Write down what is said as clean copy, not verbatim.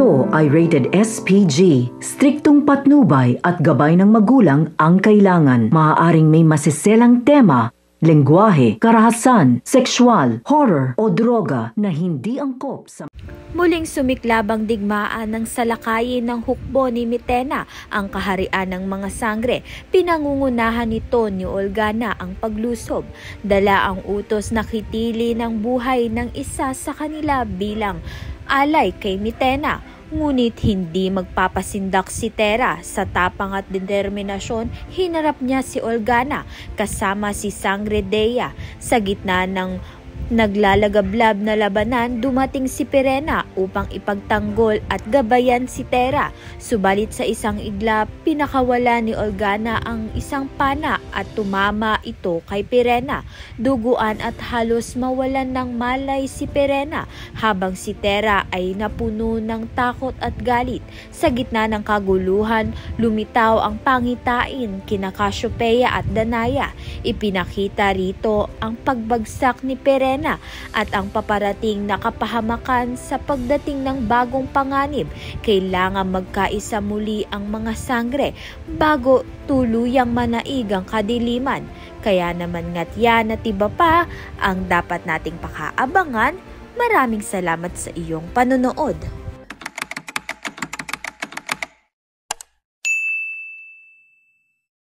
Ito ay rated SPG. Striktong patnubay at gabay ng magulang ang kailangan. Maaaring may masiselang tema, lengguwahe, karahasan, sexual, horror o droga na hindi angkop sa... Muling sumiklabang digmaan ng salakayin ng hukbo ni Mitena ang kaharian ng mga sangre. Pinangungunahan ni Tonyo Olgana ang paglusob. Dala ang utos na kitili ng buhay ng isa sa kanila bilang alay kay Mitena. Ngunit hindi magpapasindak si Tera. Sa tapang at determinasyon, hinarap niya si Olgana kasama si Sangre Dea. Sa gitna ng naglalagablab na labanan, dumating si Pirena upang ipagtanggol at gabayan si Tera. Subalit sa isang igla, pinakawala ni Olgana ang isang pana at tumama ito kay Pirena. Duguan at halos mawalan ng malay si Pirena habang si Tera ay napuno ng takot at galit. Sa gitna ng kaguluhan, lumitaw ang pangitain kina Cassiopeia at Danaya. Ipinakita rito ang pagbagsak ni Pirena at ang paparating na kapahamakan sa pagdating ng bagong panganib. Kailangan magkaisa muli ang mga sangre bago tuluyang manaig ang kadiliman. Kaya naman nga't yan at iba pa ang dapat nating pakaabangan. Maraming salamat sa iyong panonood.